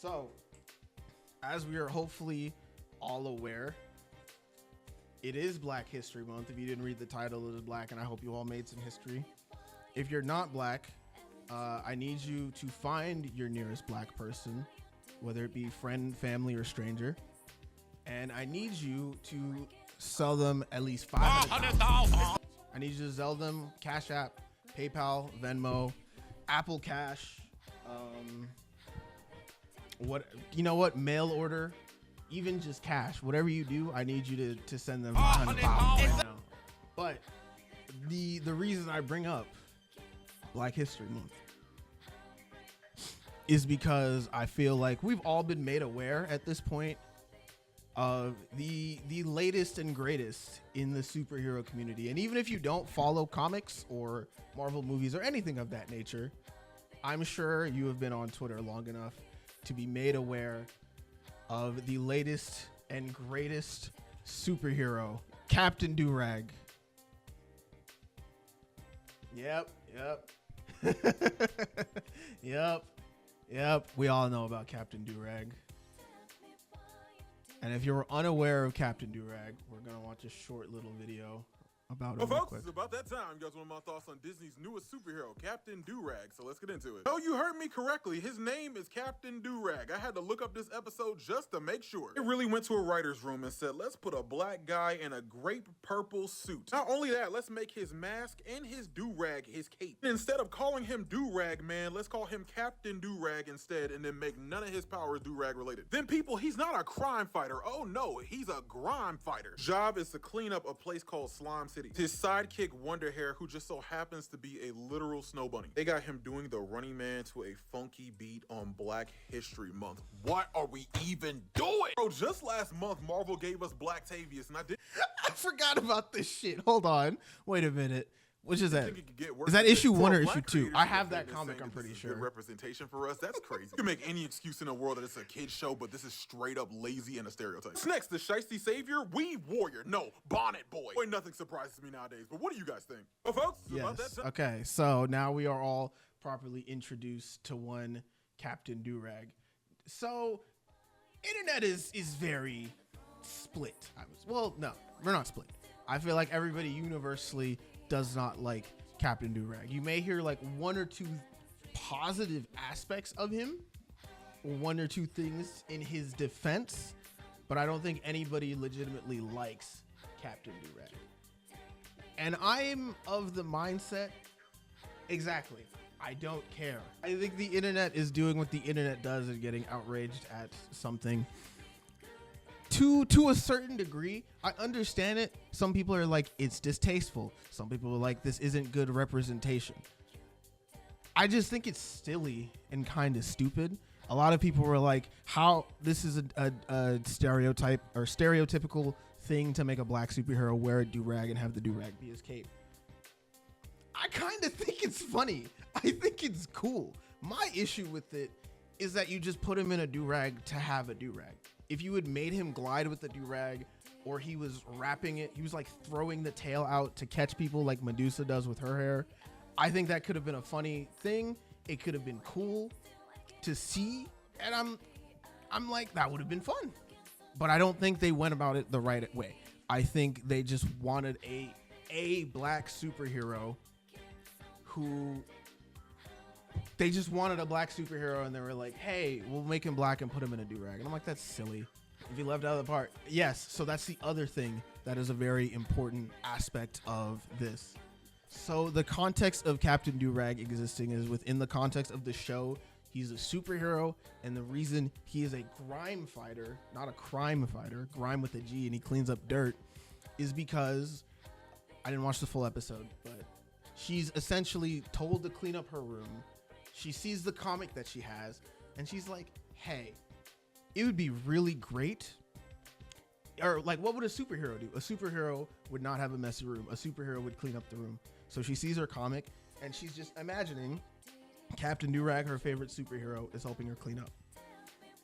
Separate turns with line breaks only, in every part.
So, as we are hopefully all aware, it is Black History Month. If you didn't read the title, it is Black, and I hope you all made some history. If you're not Black, I need you to find your nearest Black person, whether it be friend, family, or stranger, and I need you to sell them at least $500,000. I need you to sell them Cash App, PayPal, Venmo, Apple Cash, mail order, even just cash. Whatever you do, I need you to send them $500 right now. But the reason I bring up Black History Month is because I feel like we've all been made aware at this point of the latest and greatest in the superhero community. And even if you don't follow comics or Marvel movies or anything of that nature, I'm sure you have been on Twitter long enough to be made aware of the latest and greatest superhero, Captain Durag. Yep. Yep. We all know about Captain Durag. And if you're unaware of Captain Durag, we're going to watch a short little video about it.
Well, folks, it's about that time. You guys want my thoughts on Disney's newest superhero, Captain Durag. So let's get into it. Oh, you heard me correctly. His name is Captain Durag. I had to look up this episode just to make sure. It really went to a writer's room and said, let's put a black guy in a grape purple suit. Not only that, let's make his mask and his Durag his cape. And instead of calling him Durag Man, let's call him Captain Durag instead, and then make none of his powers Durag related. Then people, he's not a crime fighter. Oh no, he's a grime fighter. Job is to clean up a place called Slime City. His sidekick Wonder Hair, who just so happens to be a literal snow bunny. They got him doing the Running Man to a funky beat on Black History Month. What are we even doing? Bro, just last month, Marvel gave us Blacktavius, and I
forgot about this shit. Hold on. Wait a minute. Which is that? Is that
Is
issue 1 or issue 2? I have that comic, I'm pretty sure.
Good representation for us. That's crazy. You can make any excuse in the world that it's a kid's show, but this is straight up lazy and a stereotype. Next, the Shiesty Savior, Weave Warrior. No, Bonnet Boy. Boy, nothing surprises me nowadays, but what do you guys think? Well, folks, about that time.
Okay, so now we are all properly introduced to one Captain Durag. So, internet is very split. Well, no, we're not split. I feel like everybody universally does not like Captain Durag. You may hear like 1 or 2 positive aspects of him, or 1 or 2 things in his defense, but I don't think anybody legitimately likes Captain Durag. And I'm of the mindset, exactly, I don't care. I think the internet is doing what the internet does and getting outraged at something. To a certain degree, I understand it. Some people are like, it's distasteful. Some people are like, this isn't good representation. I just think it's silly and kind of stupid. A lot of people were like, how this is a stereotype or stereotypical thing to make a black superhero wear a durag and have the durag be his cape. I kind of think it's funny. I think it's cool. My issue with it is that you just put him in a durag to have a durag. If you had made him glide with the durag, or he was wrapping it, he was like throwing the tail out to catch people like Medusa does with her hair, I think that could have been a funny thing. It could have been cool to see, and I'm like, that would have been fun. But I don't think they went about it the right way. I think they just wanted a black superhero who... They just wanted a black superhero, and they were like, hey, we'll make him black and put him in a durag. And I'm like, that's silly. If you left out of the part. Yes, so that's the other thing that is a very important aspect of this. So the context of Captain Durag existing is within the context of the show. He's a superhero, and the reason he is a grime fighter, not a crime fighter, grime with a G, and he cleans up dirt, is because, I didn't watch the full episode, but she's essentially told to clean up her room. She sees the comic that she has, and she's like, hey, it would be really great. Or like, what would a superhero do? A superhero would not have a messy room. A superhero would clean up the room. So she sees her comic, and she's just imagining Captain Durag, her favorite superhero, is helping her clean up.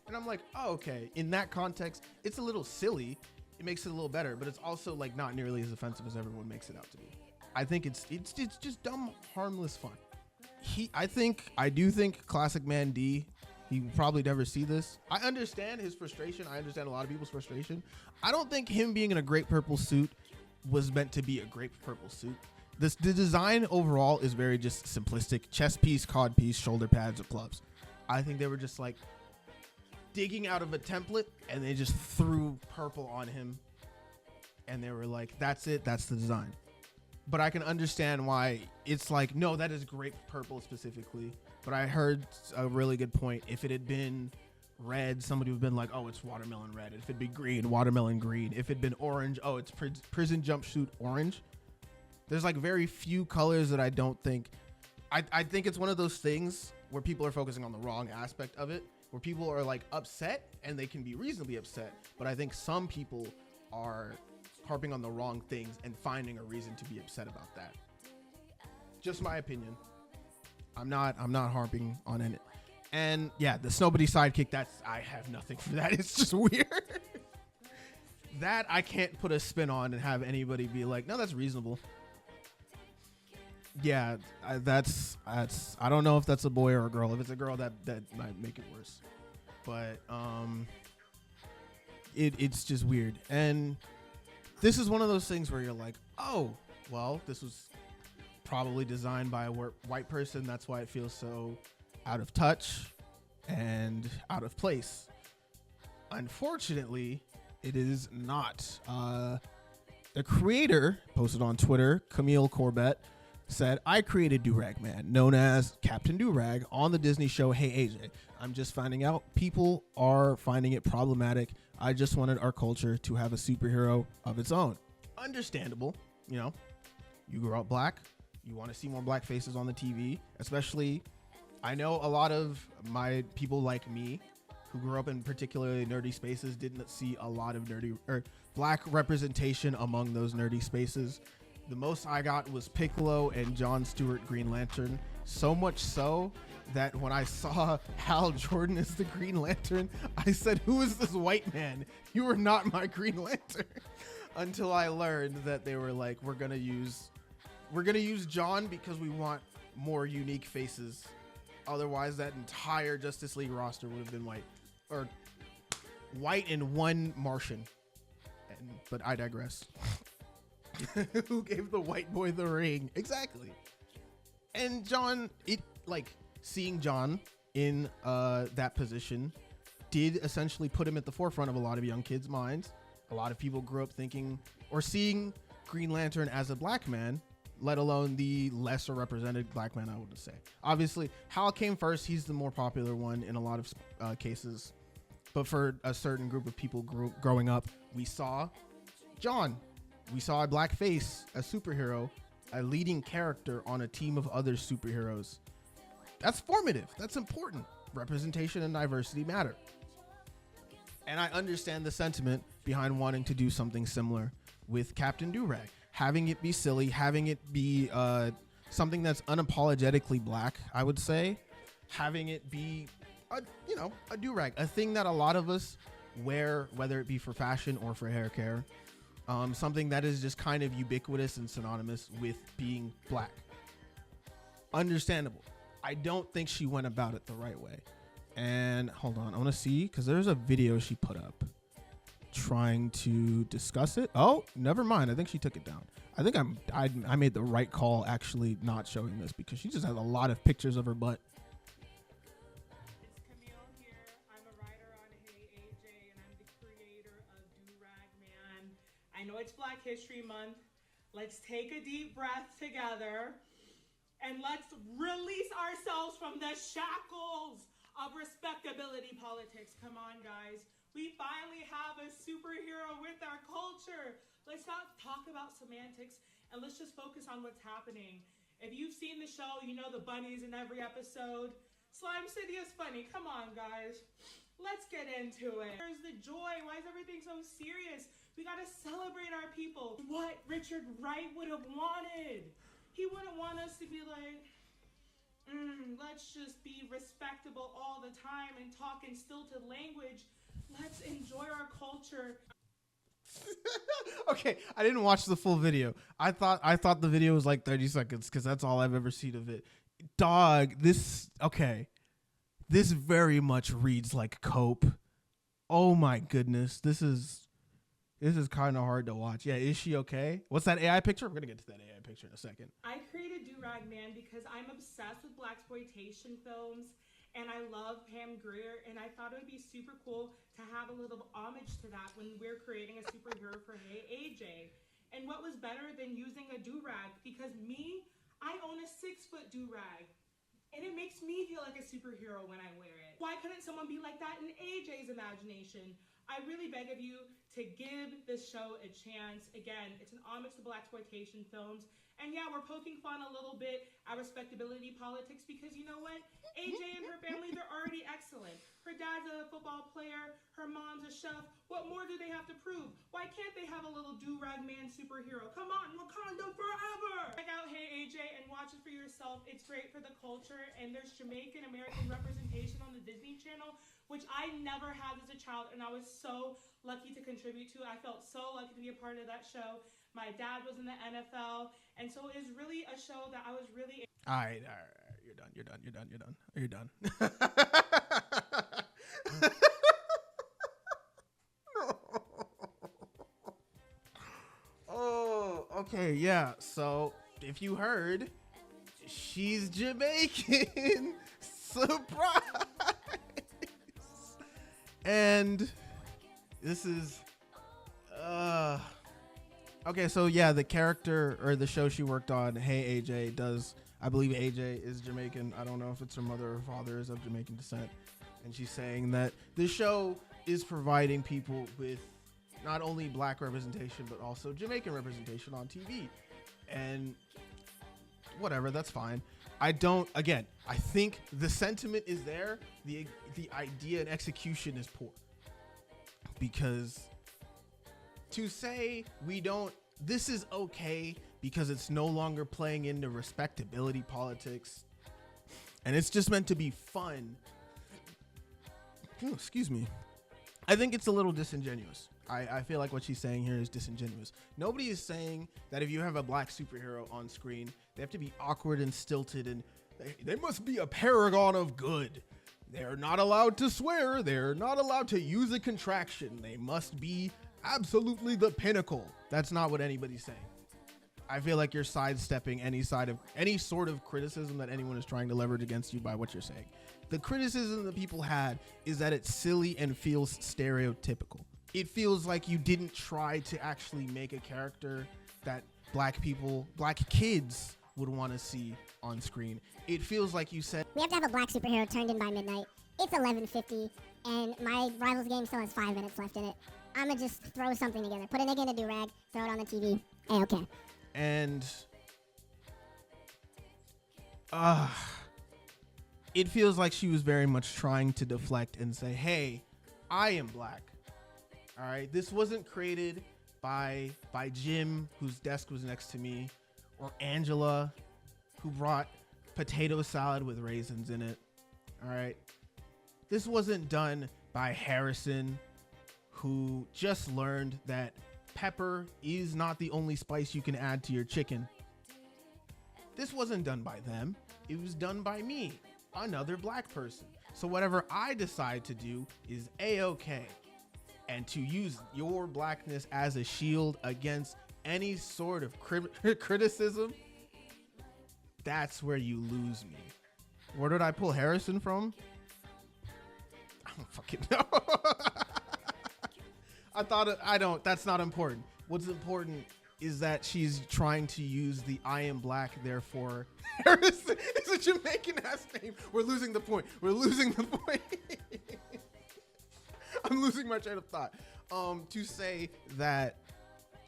And I'm like, oh, okay. In that context, it's a little silly. It makes it a little better, but it's also like not nearly as offensive as everyone makes it out to be. I think it's just dumb, harmless fun. I do think Classic Man D He will probably never see this. I understand his frustration. I understand a lot of people's frustration. I don't think him being in a great purple suit was meant to be a great purple suit. The design overall is very just simplistic. Chest piece, cod piece, shoulder pads, or gloves. I think they were just like digging out of a template and they just threw purple on him. And they were like, that's it. That's the design. But I can understand why it's like, no, that is grape purple specifically. But I heard a really good point. If it had been red, somebody would have been like, oh, it's watermelon red. If it'd be green, watermelon green. If it'd been orange, oh, it's prison jumpsuit orange. There's like very few colors that I don't think. I think it's one of those things where people are focusing on the wrong aspect of it, where people are like upset and they can be reasonably upset. But I think some people are harping on the wrong things and finding a reason to be upset about that. Just my opinion. I'm not harping on it. And yeah, the Snowbody sidekick, I have nothing for that. It's just weird. That I can't put a spin on and have anybody be like, no, that's reasonable. Yeah, I don't know if that's a boy or a girl. If it's a girl, that might make it worse. But it's just weird. And this is one of those things where you're like, oh, well, this was probably designed by a white person. That's why it feels so out of touch and out of place. Unfortunately, it is not. The creator posted on Twitter, Camille Corbett, said, I created Durag Man, known as Captain Durag, on the Disney show Hey AJ. I'm just finding out people are finding it problematic. I just wanted our culture to have a superhero of its own. Understandable. You know, you grew up black. You want to see more black faces on the TV, especially I know a lot of my people like me who grew up in particularly nerdy spaces didn't see a lot of nerdy or black representation among those nerdy spaces. The most I got was Piccolo and Jon Stewart Green Lantern. So much so that when I saw Hal Jordan as the Green Lantern, I said, who is this white man? You are not my Green Lantern. Until I learned that they were like, we're gonna use John because we want more unique faces. Otherwise, that entire Justice League roster would have been white. Or white and one Martian. But I digress. Who gave the white boy the ring? Exactly. And John, seeing John in that position did essentially put him at the forefront of a lot of young kids' minds. A lot of people grew up thinking or seeing Green Lantern as a black man, let alone the lesser represented black man, I would say. Obviously, Hal came first. He's the more popular one in a lot of cases. But for a certain group of people growing up, we saw John. We saw a black face, a superhero, a leading character on a team of other superheroes. That's formative. That's important. Representation and diversity matter. And I understand the sentiment behind wanting to do something similar with Captain Durag. Having it be silly, having it be something that's unapologetically black, I would say. Having it be, a durag, a thing that a lot of us wear, whether it be for fashion or for hair care. Something that is just kind of ubiquitous and synonymous with being black. Understandable. I don't think she went about it the right way. And hold on, I want to see, because there's a video she put up trying to discuss it. Oh, never mind. I think she took it down. I think I made the right call actually not showing this, because she just has a lot of pictures of her butt.
It's Camille here. I'm a writer on Hey AJ, and I'm the creator of Durag Man. I know it's Black History Month. Let's take a deep breath together and let's release ourselves from the shackles of respectability politics. Come on, guys. We finally have a superhero with our culture. Let's not talk about semantics and let's just focus on what's happening. If you've seen the show, you know the bunnies in every episode. Slime City is funny. Come on, guys. Let's get into it. Where's the joy? Why is everything so serious? We gotta celebrate our people. What Richard Wright would have wanted. He wouldn't want us to be like, let's just be respectable all the time and talk in stilted language. Let's enjoy our culture.
Okay, I didn't watch the full video. I thought the video was like 30 seconds because that's all I've ever seen of it. Dog, okay. This very much reads like cope. Oh my goodness. This is kind of hard to watch. Yeah, is she okay? What's that AI picture? We're going to get to that AI picture in a second.
I created Durag Man because I'm obsessed with blaxploitation films and I love Pam Grier, and I thought it would be super cool to have a little homage to that when we're creating a superhero for Hey AJ. And what was better than using a durag? Because I own a 6-foot durag. And it makes me feel like a superhero when I wear it. Why couldn't someone be like that in AJ's imagination? I really beg of you to give this show a chance. Again, it's an homage to blaxploitation films. And yeah, we're poking fun a little bit at respectability politics because you know what? AJ and her family, they're already excellent. Her dad's a football player. Her mom's a chef. What more do they have to prove? Why can't they have a little durag man superhero? Come on, Wakanda forever! Check out Hey AJ and watch it for yourself. It's great for the culture, and there's Jamaican American representation on the Disney Channel, which I never had as a child, and I was so lucky to contribute to. I felt so lucky to be a part of that show. My dad was in the NFL, and so it was really a show that I was really...
All right. You're done. Oh, okay, yeah. So, if you heard, she's Jamaican. Surprise! And this is... Okay, so yeah, the character or the show she worked on, Hey AJ, does... I believe AJ is Jamaican. I don't know if it's her mother or father is of Jamaican descent. And she's saying that the show is providing people with not only black representation, but also Jamaican representation on TV. And whatever, that's fine. I think the sentiment is there. The idea and execution is poor. Because to say this is okay because it's no longer playing into respectability politics and it's just meant to be fun. Oh, excuse me. I think it's a little disingenuous. I feel like what she's saying here is disingenuous. Nobody is saying that if you have a black superhero on screen, they have to be awkward and stilted and they must be a paragon of good. They're not allowed to swear. They're not allowed to use a contraction. They must be absolutely the pinnacle. That's not what anybody's saying. I feel like you're sidestepping any sort of criticism that anyone is trying to leverage against you by what you're saying. The criticism that people had is that it's silly and feels stereotypical. It feels like you didn't try to actually make a character that black kids would want to see on screen. It feels like you said,
we have to have a black superhero turned in by midnight. It's 11:50 and my Rivals game still has 5 minutes left in it. I'm gonna just throw something together. Put a nigga in a durag, throw it on the TV. Hey, okay.
And it feels like she was very much trying to deflect and say, hey, I am black. All right. This wasn't created by Jim, whose desk was next to me, or Angela, who brought potato salad with raisins in it. All right. This wasn't done by Harrison, who just learned that pepper is not the only spice you can add to your chicken. This wasn't done by them. It was done by me, another black person. So whatever I decide to do is A-okay. And to use your blackness as a shield against any sort of criticism, that's where you lose me. Where did I pull Harrison from? I don't fucking know. That's not important. What's important is that she's trying to use the I am black, therefore Harrison is a Jamaican ass name. We're losing the point. I'm losing my train of thought. To say that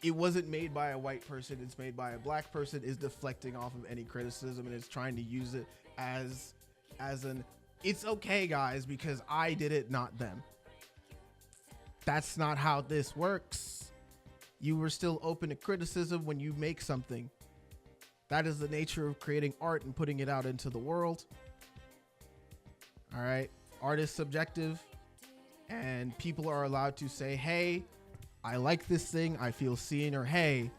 it wasn't made by a white person, it's made by a black person, is deflecting off of any criticism, and it's trying to use it as an, it's okay guys because I did it, not them. That's not how this works. You were still open to criticism when you make something. That is the nature of creating art and putting it out into the world. All right. Art is subjective, and people are allowed to say, hey, I like this thing, I feel seen, or hey,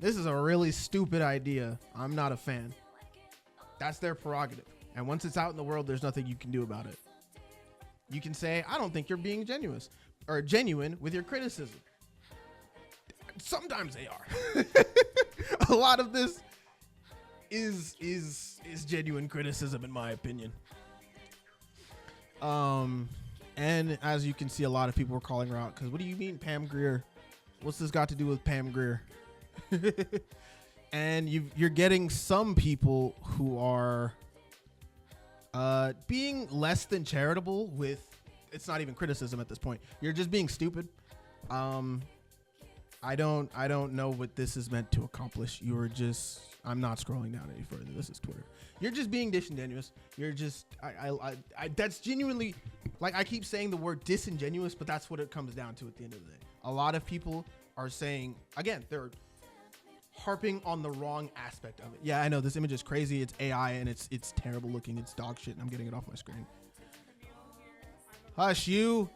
this is a really stupid idea, I'm not a fan. That's their prerogative. And once it's out in the world, there's nothing you can do about it. You can say, I don't think you're being genuine with your criticism. Sometimes they are. A lot of this is genuine criticism, in my opinion. And as you can see, a lot of people were calling her out because what do you mean, Pam Grier? What's this got to do with Pam Grier? And you're getting some people who are being less than charitable with, it's not even criticism at this point. You're just being stupid. I don't know what this is meant to accomplish. I'm not scrolling down any further. This is Twitter. You're just being disingenuous. You're just, that's genuinely, like I keep saying the word disingenuous, but that's what it comes down to at the end of the day. A lot of people are saying, again, they're harping on the wrong aspect of it. Yeah, I know this image is crazy. It's AI and it's terrible looking. It's dog shit. And I'm getting it off my screen. Hush you.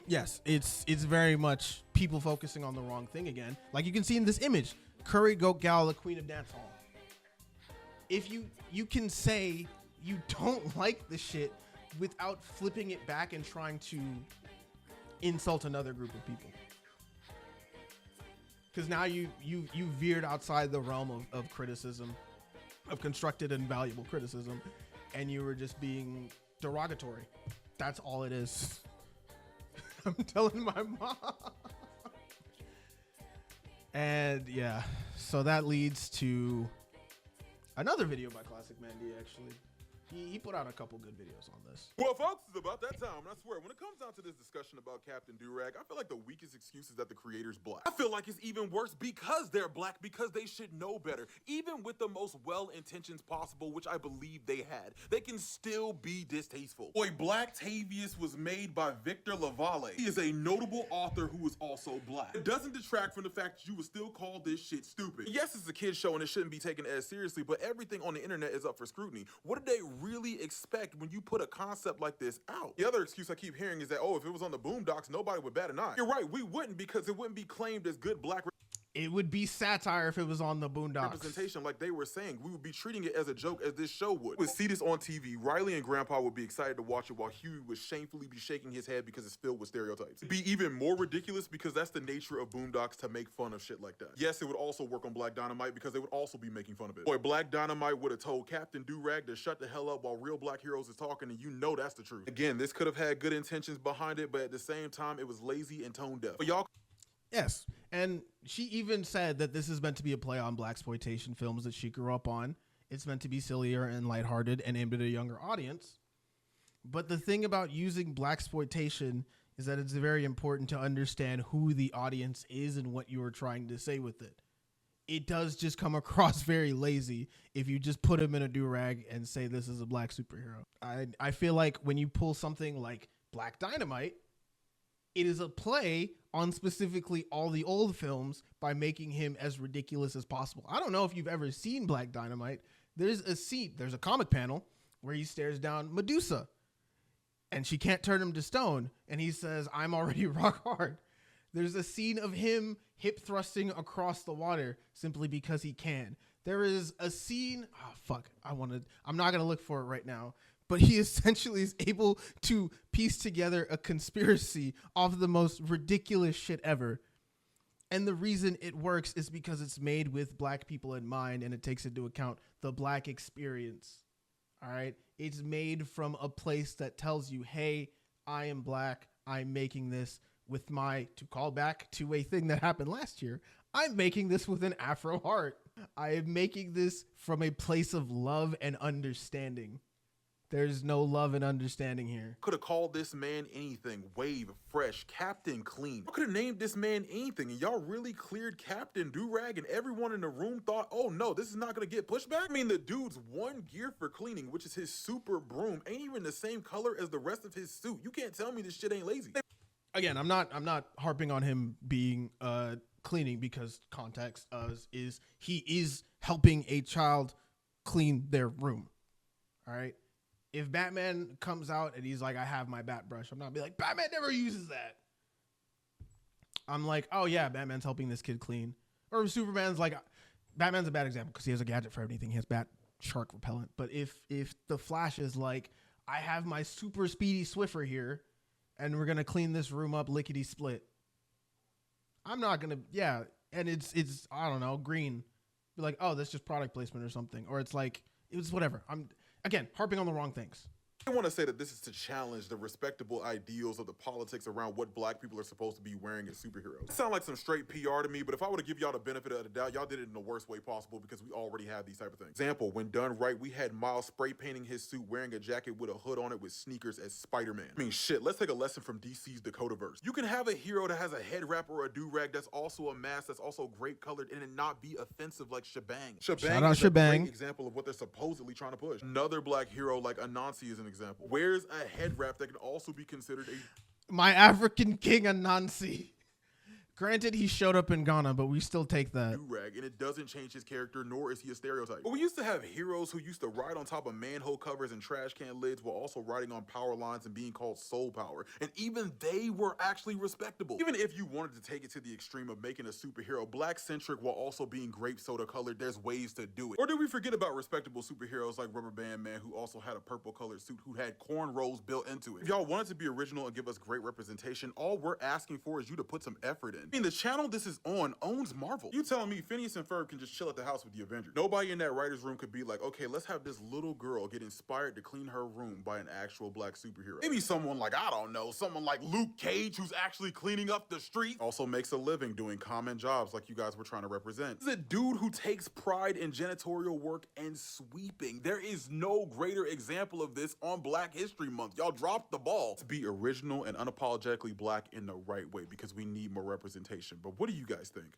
Yes, it's very much people focusing on the wrong thing again. Like you can see in this image, Curry Goat Gal, the queen of dance hall. If you can say you don't like the shit without flipping it back and trying to insult another group of people. Because now you veered outside the realm of criticism, of constructed and valuable criticism, and you were just being derogatory. That's all it is. I'm telling my mom. And yeah, so that leads to another video by Classic Mandy, actually. He put out a couple good videos on this.
Well, folks, it's about that time, and I swear, when it comes down to this discussion about Captain Durag, I feel like the weakest excuse is that the creator's black. I feel like it's even worse because they're black, because they should know better. Even with the most well-intentions possible, which I believe they had, they can still be distasteful. Boy, Black Tavius was made by Victor Lavalle. He is a notable author who is also black. It doesn't detract from the fact that you would still call this shit stupid. Yes, it's a kid's show and it shouldn't be taken as seriously, but everything on the internet is up for scrutiny. What did they really expect when you put a concept like this out? The other excuse I keep hearing is that, oh, if it was on the Boondocks, nobody would bat an eye. You're right, we wouldn't, because it wouldn't be claimed as good black
It would be satire if it was on the Boondocks.
representation like they were saying. We would be treating it as a joke, as this show would. We would see this on TV. Riley and Grandpa would be excited to watch it while Huey would shamefully be shaking his head because it's filled with stereotypes. It'd be even more ridiculous because that's the nature of Boondocks, to make fun of shit like that. Yes, it would also work on Black Dynamite because they would also be making fun of it. Boy, Black Dynamite would have told Captain Durag to shut the hell up while real black heroes is talking, and you know that's the truth. Again, this could have had good intentions behind it, but at the same time, it was lazy and tone deaf. But y'all.
Yes, and she even said that this is meant to be a play on blaxploitation films that she grew up on. It's meant to be sillier and lighthearted and aimed at a younger audience. But the thing about using blaxploitation is that it's very important to understand who the audience is and what you are trying to say with it. It does just come across very lazy if you just put him in a do-rag and say this is a black superhero. I feel like when you pull something like Black Dynamite, it is a play on specifically all the old films by making him as ridiculous as possible. I don't know if you've ever seen Black Dynamite. There's a comic panel where he stares down Medusa and she can't turn him to stone. And he says, I'm already rock hard. There's a scene of him hip thrusting across the water simply because he can. There is a scene. Oh, fuck. I'm not going to look for it right now. But he essentially is able to piece together a conspiracy off the most ridiculous shit ever. And the reason it works is because it's made with black people in mind and it takes into account the black experience. All right. It's made from a place that tells you, hey, I am black. I'm making this with to call back to a thing that happened last year. I'm making this with an Afro heart. I am making this from a place of love and understanding. There's no love and understanding here.
Could have called this man anything. Wave, fresh, Captain Clean. I could have named this man anything, and y'all really cleared Captain Durag, and everyone in the room thought, oh no, this is not gonna get pushed back? I mean, the dude's one gear for cleaning, which is his super broom, ain't even the same color as the rest of his suit. You can't tell me this shit ain't lazy.
Again, I'm not harping on him being cleaning, because context is he is helping a child clean their room. All right. If Batman comes out and he's like, I have my bat brush, I'm not be like, Batman never uses that. I'm like, oh yeah, Batman's helping this kid clean. Or Superman's like, Batman's a bad example because he has a gadget for everything. He has bat shark repellent. But if the Flash is like, I have my super speedy Swiffer here, and we're gonna clean this room up lickety split, I'm not gonna, yeah. And it's I don't know, green. Be like, oh, that's just product placement or something, or it's like it was whatever. I'm again harping on the wrong things.
I want to say that this is to challenge the respectable ideals of the politics around what black people are supposed to be wearing as superheroes. It sounds like some straight PR to me, but if I were to give y'all the benefit of the doubt, y'all did it in the worst way possible because we already have these type of things. Example, when done right, we had Miles spray painting his suit wearing a jacket with a hood on it with sneakers as Spider-Man. I mean, shit, let's take a lesson from DC's Dakotaverse. You can have a hero that has a head wrap or a do-rag that's also a mask that's also grape colored and it not be offensive like Shebang.
Shout out
is
Shebang.
a great example of what they're supposedly trying to push. Another black hero like Anansi is an example. Wears a head wrap that can also be considered a
My African king Anansi. Granted, he showed up in Ghana, but we still take that.
do-rag, and it doesn't change his character, nor is he a stereotype. But we used to have heroes who used to ride on top of manhole covers and trash can lids while also riding on power lines and being called soul power. And even they were actually respectable. Even if you wanted to take it to the extreme of making a superhero black-centric while also being grape soda colored, there's ways to do it. Or did we forget about respectable superheroes like Rubber Band Man, who also had a purple colored suit who had cornrows built into it? If y'all wanted to be original and give us great representation, all we're asking for is you to put some effort in. I mean, the channel this is on owns Marvel. You telling me Phineas and Ferb can just chill at the house with the Avengers? Nobody in that writer's room could be like, okay, let's have this little girl get inspired to clean her room by an actual black superhero. Maybe someone like, I don't know, someone like Luke Cage who's actually cleaning up the street, also makes a living doing common jobs like you guys were trying to represent. This is a dude who takes pride in janitorial work and sweeping. There is no greater example of this on Black History Month. Y'all dropped the ball. To be original and unapologetically black in the right way because we need more representation. But what do you guys think?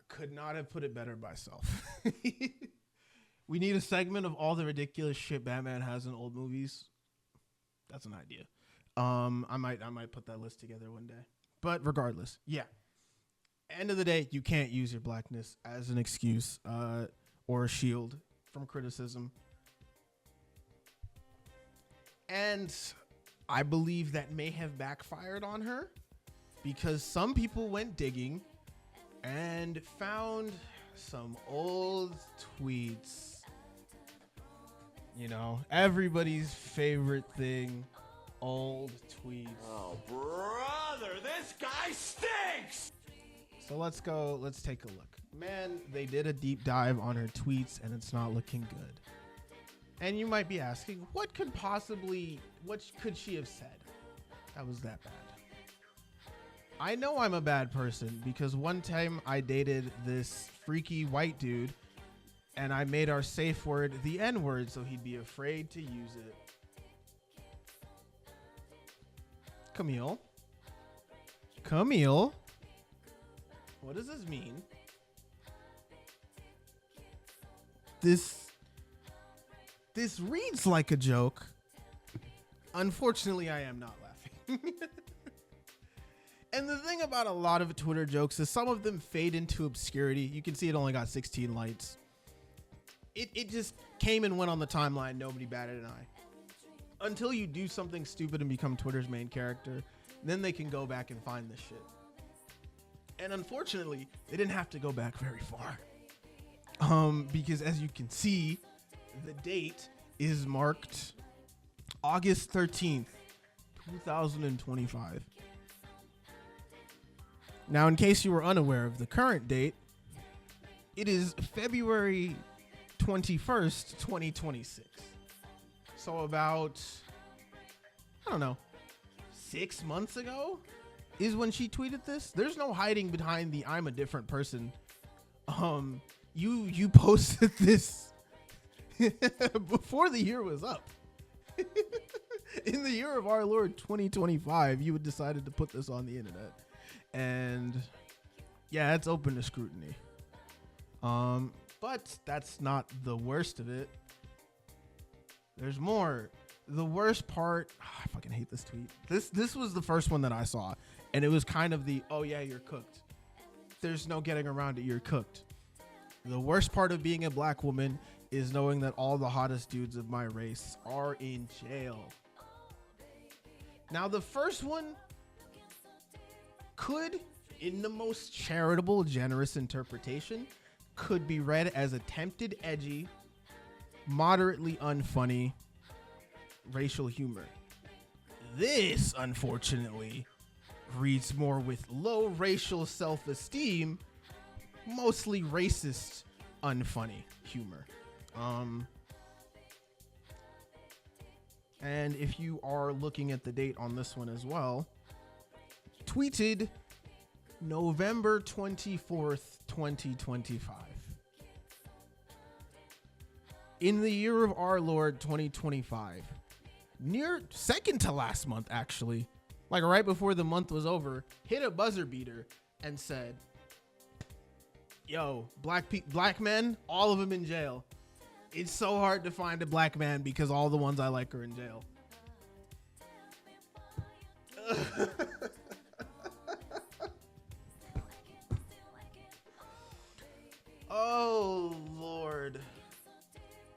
Could not have put it better myself. We need a segment of all the ridiculous shit Batman has in old movies. That's an idea. I might put that list together one day. But regardless, yeah. End of the day, you can't use your blackness as an excuse or a shield from criticism. And I believe that may have backfired on her because some people went digging and found some old tweets. You know, everybody's favorite thing, old tweets.
Oh, brother, this guy stinks!
So let's take a look. Man, they did a deep dive on her tweets and it's not looking good. And you might be asking, what could she have said that was that bad? I know I'm a bad person because one time I dated this freaky white dude and I made our safe word the N-word so he'd be afraid to use it. Camille, what does this mean? This reads like a joke. Unfortunately, I am not laughing. And the thing about a lot of Twitter jokes is some of them fade into obscurity. You can see it only got 16 likes. It just came and went on the timeline. Nobody batted an eye. Until you do something stupid and become Twitter's main character, then they can go back and find this shit. And unfortunately, they didn't have to go back very far. Because as you can see, the date is marked August 13th, 2025. Now, in case you were unaware of the current date, it is February 21st, 2026. So about, I don't know, 6 months ago is when she tweeted this. There's no hiding behind the I'm a different person. You posted this before the year was up. In the year of our Lord 2025, you had decided to put this on the internet. And yeah, it's open to scrutiny. But that's not the worst of it. There's more. The worst part, I fucking hate this tweet. This was the first one that I saw, and it was kind of the, oh yeah, you're cooked. There's no getting around it, you're cooked. The worst part of being a black woman is knowing that all the hottest dudes of my race are in jail. Now, the first one could, in the most charitable, generous interpretation, could be read as attempted edgy, moderately unfunny racial humor. This, unfortunately, reads more with low racial self-esteem, mostly racist, unfunny humor. And if you are looking at the date on this one as well, tweeted November 24th, 2025. In the year of our Lord 2025, near second to last month, actually, like right before the month was over, hit a buzzer beater and said, yo, black men, all of them in jail. It's so hard to find a black man because all the ones I like are in jail. Oh, Lord.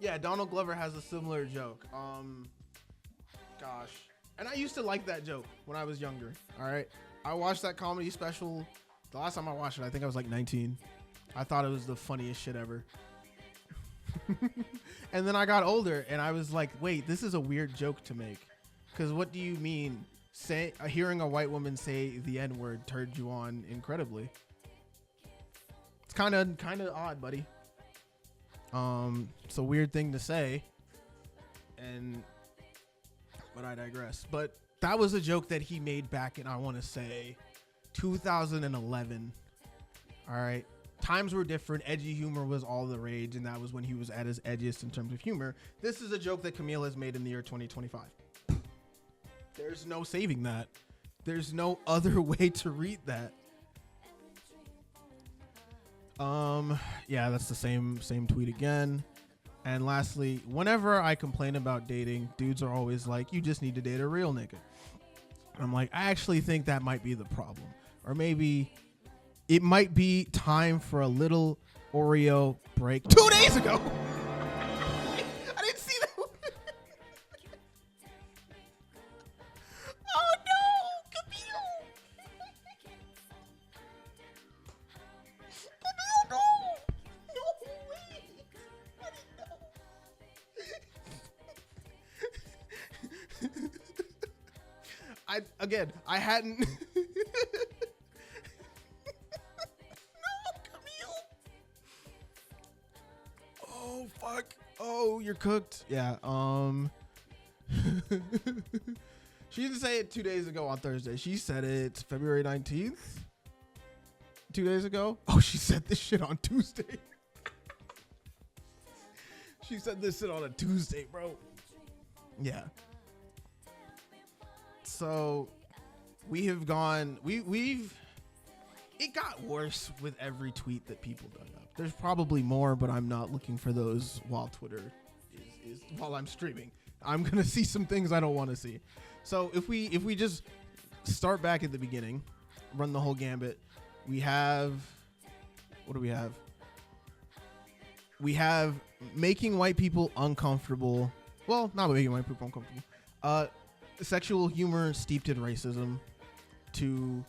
Yeah, Donald Glover has a similar joke. Gosh. And I used to like that joke when I was younger. All right. I watched that comedy special. The last time I watched it, I think I was like 19. I thought it was the funniest shit ever. And then I got older and I was like, wait, this is a weird joke to make. Because what do you mean? Hearing a white woman say the N-word turned you on incredibly. It's kind of odd, buddy. It's a weird thing to say. But I digress. But that was a joke that he made back in, I want to say, 2011. All right. Times were different. Edgy humor was all the rage, and that was when he was at his edgiest in terms of humor. This is a joke that Camille has made in the year 2025. There's no saving that. There's no other way to read that. Yeah, that's the same tweet again. And lastly, whenever I complain about dating, dudes are always like, you just need to date a real nigga. I'm like, I actually think that might be the problem. Or maybe it might be time for a little Oreo break. 2 days ago. I didn't see that. Oh no, Camille. Camille, no. No way. I didn't know. I hadn't. Oh fuck. Oh, you're cooked. Yeah. She didn't say it 2 days ago on Thursday. She said it February 19th. 2 days ago. Oh, she said this shit on Tuesday. She said this shit on a Tuesday, bro. Yeah. So we have gone, we've it got worse with every tweet that people dug up. There's probably more, but I'm not looking for those while Twitter is while I'm streaming. I'm gonna see some things I don't want to see. So if we just start back at the beginning, run the whole gambit, we have, what do we have? We have making white people uncomfortable. Well, not making white people uncomfortable. Sexual humor steeped in racism, to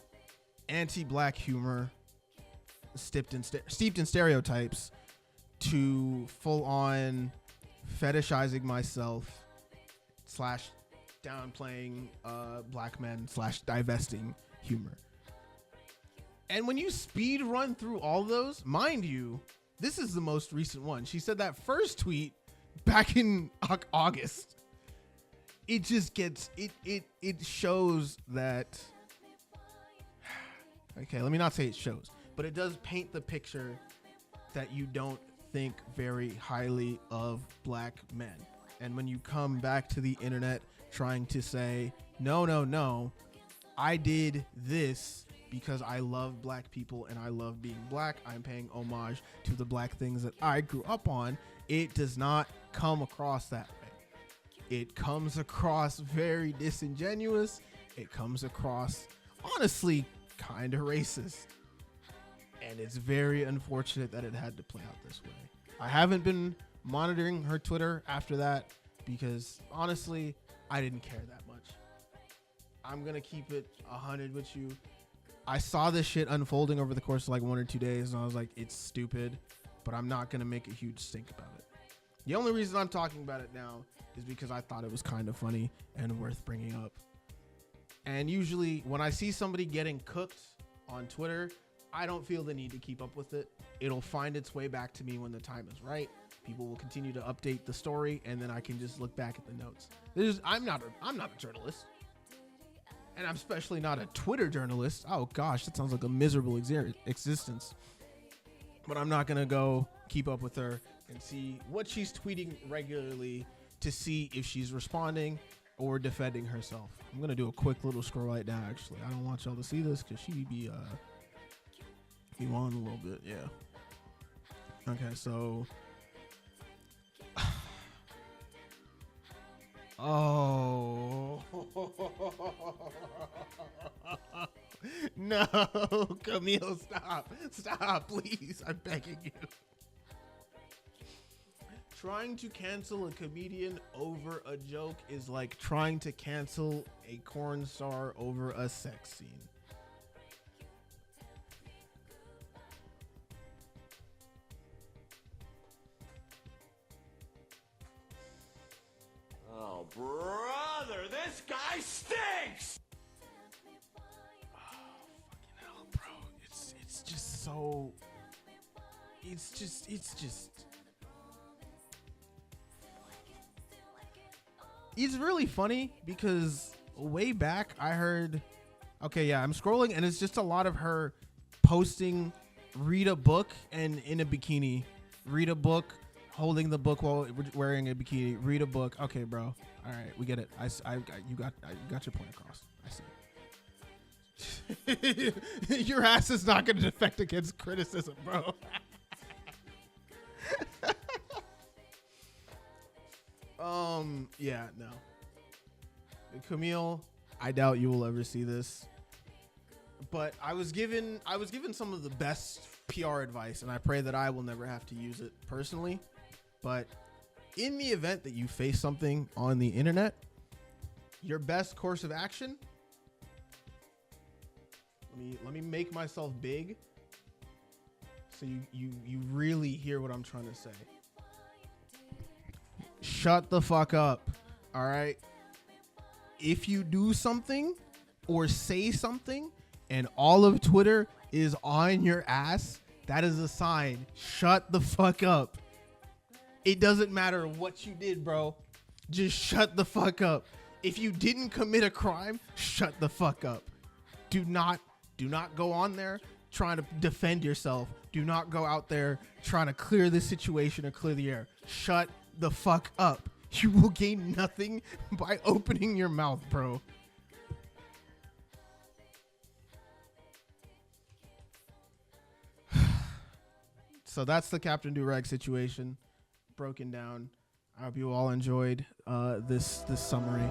anti-black humor steeped in stereotypes, to full-on fetishizing myself / downplaying black men / divesting humor. And when you speed run through all those, mind you, this is the most recent one. She said that first tweet back in August. It just gets, it shows that, okay, let me not say it shows, but it does paint the picture that you don't think very highly of black men. And when you come back to the internet trying to say, no, I did this because I love black people and I love being black, I'm paying homage to the black things that I grew up on, it does not come across that way. It comes across very disingenuous. It comes across, honestly, kind of racist. And it's very unfortunate that it had to play out this way. I haven't been monitoring her Twitter after that because, honestly, I didn't care that much. I'm going to keep it 100 with you. I saw this shit unfolding over the course of like 1 or 2 days, and I was like, it's stupid. but I'm not going to make a huge stink about it. The only reason I'm talking about it now is because I thought it was kind of funny and worth bringing up. And usually when I see somebody getting cooked on Twitter, I don't feel the need to keep up with it. It'll find its way back to me when the time is right. People will continue to update the story, and then I can just look back at the notes. I'm not a journalist, and I'm especially not a Twitter journalist. Oh gosh, that sounds like a miserable existence. But I'm not gonna go keep up with her and see what she's tweeting regularly to see if she's responding or defending herself. I'm gonna do a quick little scroll right now. Actually, I don't want y'all to see this because she be on a little bit. Yeah. Okay, so. Oh. No, Camille, stop, please. I'm begging you. Trying to cancel a comedian over a joke is like trying to cancel a corn star over a sex scene.
Oh, brother, this guy stinks!
Oh, fucking hell, bro. It's just so... It's just... It's really funny because way back I heard... Okay, yeah, I'm scrolling and it's just a lot of her posting, read a book and in a bikini. Read a book, holding the book while wearing a bikini. Read a book. Okay, bro. All right, we get it. You got your point across. I see. Your ass is not going to defect against criticism, bro. Yeah, no. Camille, I doubt you will ever see this. But I was given some of the best PR advice, and I pray that I will never have to use it personally. But in the event that you face something on the internet, your best course of action, let me make myself big so you really hear what I'm trying to say. Shut the fuck up. All right? If you do something or say something and all of Twitter is on your ass, that is a sign. Shut the fuck up. It doesn't matter what you did, bro. Just shut the fuck up. If you didn't commit a crime, shut the fuck up. Do not go on there trying to defend yourself. Do not go out there trying to clear the situation or clear the air. Shut the fuck up. You will gain nothing by opening your mouth, bro. So that's the Captain Durag situation broken down. I hope you all enjoyed this summary.